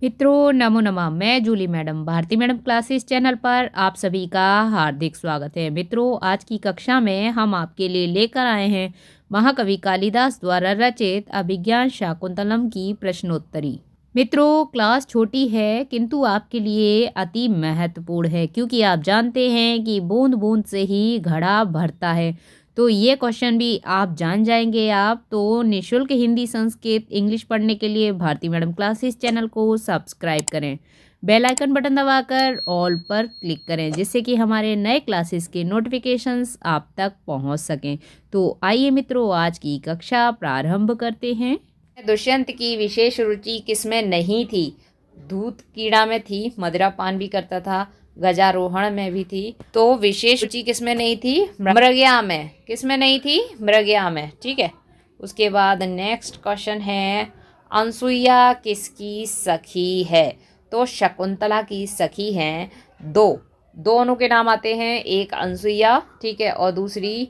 मित्रों नमो नमः। मैं Julie madam Bharti madam classes channel पर आप सभी का हार्दिक स्वागत है। मित्रों आज की कक्षा में हम आपके लिए लेकर आए हैं महाकवि कालिदास द्वारा रचित अभिज्ञान शाकुंतलम की प्रश्नोत्तरी। मित्रों क्लास छोटी है किंतु आपके लिए अति महत्वपूर्ण है, क्योंकि आप जानते हैं कि बूंद बूंद से ही घड़ा भरता है। तो ये क्वेश्चन भी आप जान जाएंगे। आप तो निशुल्क हिंदी संस्कृत इंग्लिश पढ़ने के लिए भारती मैडम क्लासेस चैनल को सब्सक्राइब करें, बेल आइकन बटन दबाकर ऑल पर क्लिक करें, जिससे कि हमारे नए क्लासेस के नोटिफिकेशंस आप तक पहुंच सकें। तो आइए मित्रों आज की कक्षा प्रारंभ करते हैं। दुष्यंत की विशेष रुचि किसमें नहीं थी? दूध कीड़ा में थी, मदिरा पान भी करता था, गजारोहण में भी थी। तो विशेष रुचि किसमें नहीं थी? मृगया में। किसमें नहीं थी? मृगया में। ठीक है। उसके बाद नेक्स्ट क्वेश्चन है, अनसुईया किसकी सखी है? तो शकुंतला की सखी हैं दोनों के नाम आते हैं, एक अनसुईया, ठीक है, और दूसरी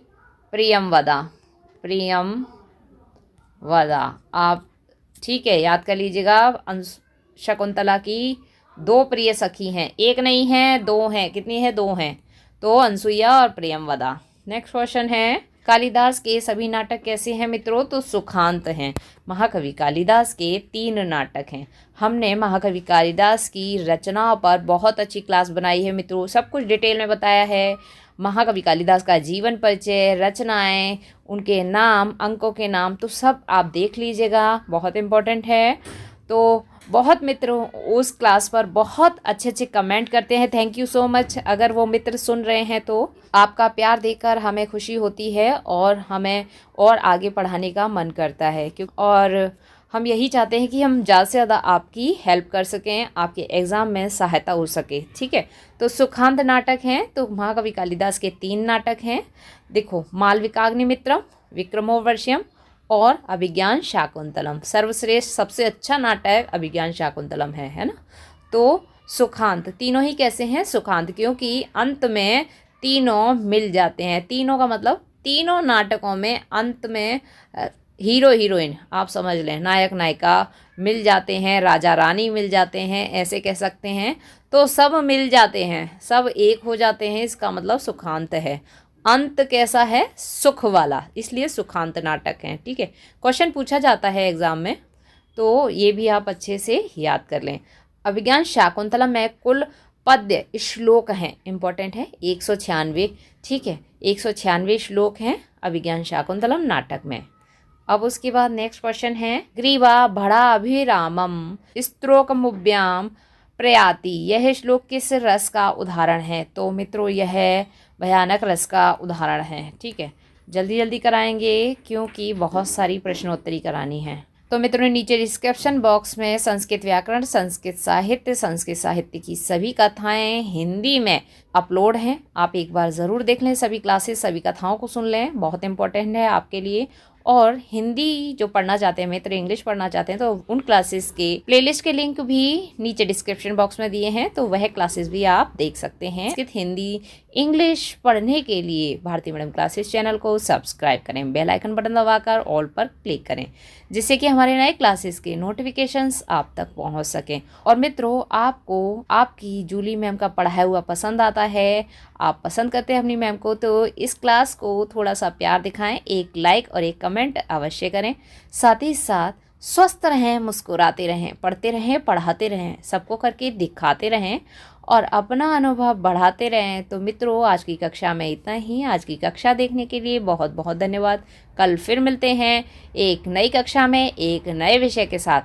प्रियमवदा। आप ठीक है याद कर लीजिएगा। शकुंतला की दो प्रिय सखी हैं, एक नहीं है दो हैं। कितनी है? दो हैं। तो अनसुईया और प्रियमवदा। नेक्स्ट क्वेश्चन है, कालिदास के सभी नाटक कैसे हैं मित्रों? तो सुखांत हैं। महाकवि कालिदास के 3 नाटक हैं। हमने महाकवि कालिदास की रचनाओं पर बहुत अच्छी क्लास बनाई है मित्रों, सब कुछ डिटेल में बताया है। महाकवि कालिदास का जीवन परिचय, रचनाएं, उनके नाम, अंकों के नाम, तो सब आप देख लीजिएगा, बहुत इम्पोर्टेंट है। तो बहुत मित्रों उस क्लास पर बहुत अच्छे अच्छे कमेंट करते हैं, थैंक यू सो मच। अगर वो मित्र सुन रहे हैं तो आपका प्यार देखकर हमें खुशी होती है और हमें और आगे पढ़ाने का मन करता है, क्योंकि और हम यही चाहते हैं कि हम ज़्यादा से ज़्यादा आपकी हेल्प कर सकें, आपके एग्ज़ाम में सहायता हो सके। ठीक है। तो सुखांत नाटक हैं, तो महाकवि कालिदास के 3 नाटक हैं। देखो, मालविकाग्निमित्रम, विक्रमोर्वशीयम और अभिज्ञान शाकुंतलम। सर्वश्रेष्ठ सबसे अच्छा नाटक अभिज्ञान शाकुंतलम है ना। तो सुखांत तीनों ही कैसे हैं? सुखांत क्योंकि अंत में तीनों मिल जाते हैं। तीनों का मतलब तीनों नाटकों में अंत में हीरो हीरोइन, आप समझ लें, नायक नायिका मिल जाते हैं, राजा रानी मिल जाते हैं, ऐसे कह सकते हैं। तो सब मिल जाते हैं, सब एक हो जाते हैं, इसका मतलब सुखांत है। अंत कैसा है? सुख वाला, इसलिए सुखांत नाटक है। ठीक है। क्वेश्चन पूछा जाता है एग्जाम में, तो ये भी आप अच्छे से याद कर लें। अभिज्ञान शाकुंतलम में कुल पद्य श्लोक हैं, इंपॉर्टेंट है, 196। ठीक है, 196 श्लोक हैं अभिज्ञान शाकुंतलम नाटक में। अब उसके बाद नेक्स्ट क्वेश्चन है, ग्रीवा भड़ा अभिरामम स्त्रोकमुभ्याम प्रयाति, यह श्लोक किस रस का उदाहरण है? तो मित्रों यह भयानक रस का उदाहरण है। ठीक है, जल्दी जल्दी कराएंगे क्योंकि बहुत सारी प्रश्नोत्तरी करानी है। तो मित्रों नीचे डिस्क्रिप्शन बॉक्स में संस्कृत व्याकरण, संस्कृत साहित्य की सभी कथाएं हिंदी में अपलोड हैं, आप एक बार ज़रूर देख लें। सभी क्लासेस, सभी कथाओं को सुन लें, बहुत इंपॉर्टेंट है आपके लिए। और हिंदी जो पढ़ना चाहते हैं मित्र, इंग्लिश पढ़ना चाहते हैं, तो उन क्लासेस के प्लेलिस्ट के लिंक भी नीचे डिस्क्रिप्शन बॉक्स में दिए हैं, तो वह क्लासेस भी आप देख सकते हैं। हिंदी इंग्लिश पढ़ने के लिए भारती मैडम क्लासेस चैनल को सब्सक्राइब करें, बेल आइकन बटन दबाकर ऑल पर क्लिक करें, जिससे कि हमारे नए क्लासेस के नोटिफिकेशंस आप तक पहुंच सकें। और मित्रों आपको आपकी जूली मैम का पढ़ाया हुआ पसंद आता है, आप पसंद करते हैं अपनी मैम को, तो इस क्लास को थोड़ा सा प्यार दिखाएं, एक लाइक और एक कमेंट अवश्य करें। साथ ही साथ स्वस्थ रहें, मुस्कुराते रहें, पढ़ते रहें, पढ़ाते रहें, सबको करके दिखाते रहें और अपना अनुभव बढ़ाते रहें। तो मित्रों आज की कक्षा में इतना ही। आज की कक्षा देखने के लिए बहुत बहुत धन्यवाद। कल फिर मिलते हैं एक नई कक्षा में एक नए विषय के साथ।